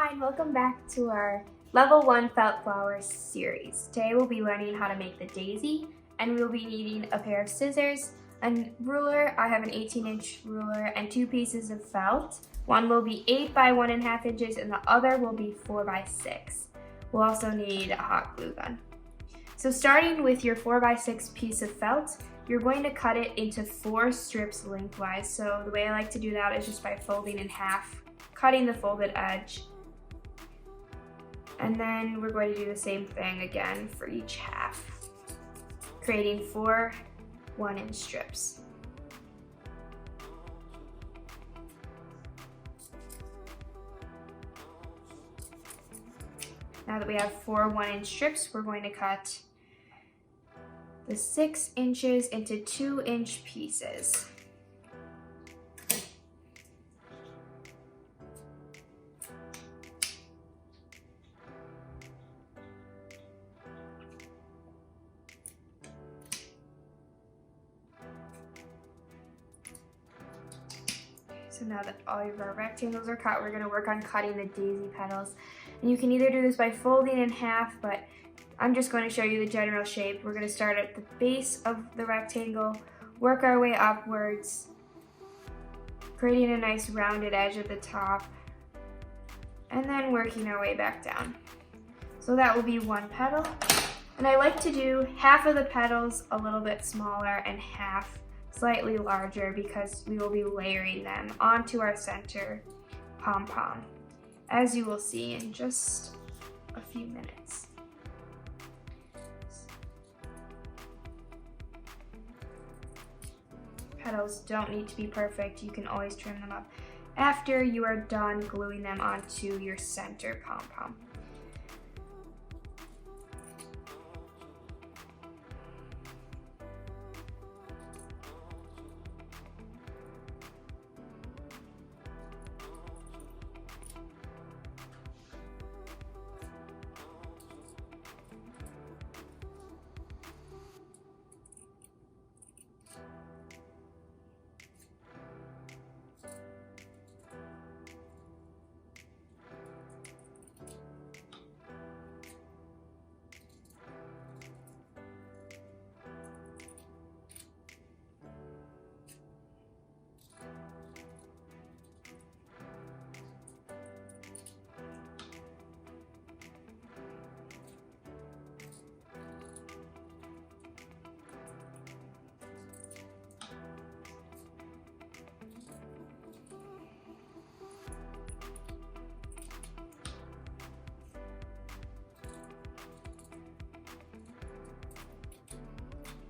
Hi and welcome back to our Level 1 Felt Flowers series. Today we'll be learning how to make the daisy, and we'll be needing a pair of scissors, a ruler. I have an 18-inch ruler, and 2 pieces of felt. One will be 8 by 1.5 inches and the other will be 4 by 6. We'll also need a hot glue gun. So starting with your 4 by 6 piece of felt, you're going to cut it into 4 strips lengthwise. So the way I like to do that is just by folding in half, cutting the folded edge. And then we're going to do the same thing again for each half, creating 4 1-inch strips. Now that we have 4 1-inch strips, we're going to cut the 6 inches into 2-inch pieces. So now that all of our rectangles are cut, we're going to work on cutting the daisy petals. And you can either do this by folding in half, but I'm just going to show you the general shape. We're going to start at the base of the rectangle, work our way upwards, creating a nice rounded edge at the top, and then working our way back down. So that will be one petal. And I like to do half of the petals a little bit smaller and half slightly larger because we will be layering them onto our center pom-pom, as you will see in just a few minutes. Petals don't need to be perfect. You can always trim them up after you are done gluing them onto your center pom-pom.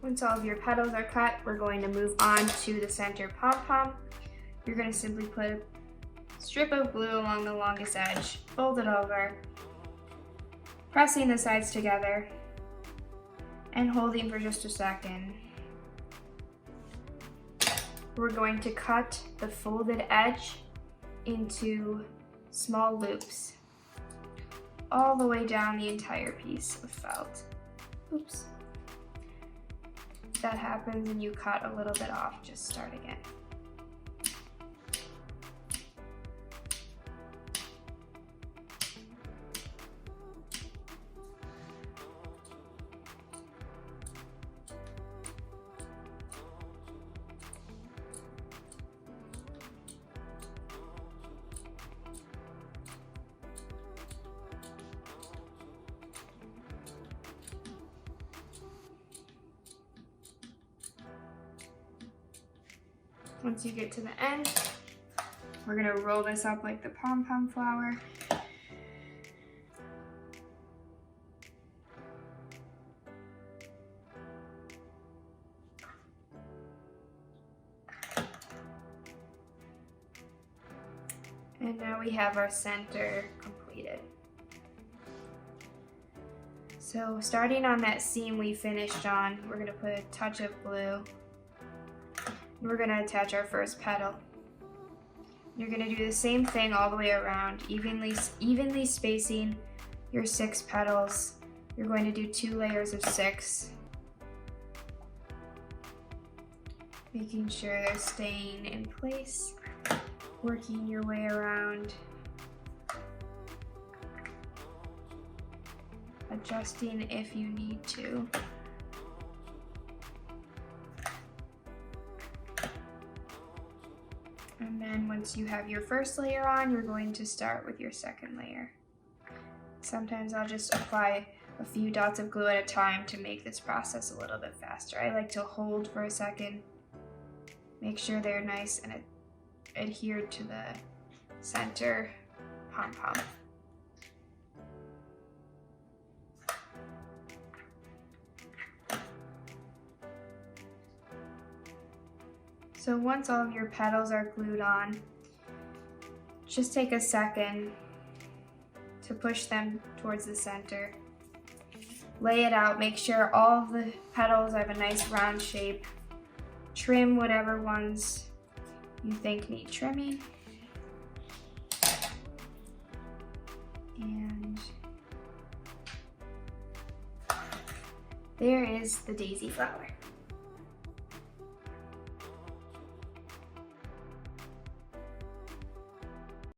Once all of your petals are cut, we're going to move on to the center pom-pom. You're going to simply put a strip of glue along the longest edge, fold it over, pressing the sides together, and holding for just a second. We're going to cut the folded edge into small loops all the way down the entire piece of felt. Oops. If that happens and you cut a little bit off, just start again. Once you get to the end, we're going to roll this up like the pom-pom flower. And now we have our center completed. So starting on that seam we finished on, we're going to put a touch of glue. We're going to attach our first petal. You're going to do the same thing all the way around, evenly spacing your 6 petals. You're going to do 2 layers of 6. making sure they're staying in place, working your way around. adjusting if you need to. And then once you have your first layer on, you're going to start with your second layer. Sometimes I'll just apply a few dots of glue at a time to make this process a little bit faster. I like to hold for a second, make sure they're nice and adhered to the center pom-pom. So once all of your petals are glued on, just take a second to push them towards the center. Lay it out, make sure all of the petals have a nice round shape. Trim whatever ones you think need trimming. And there is the daisy flower.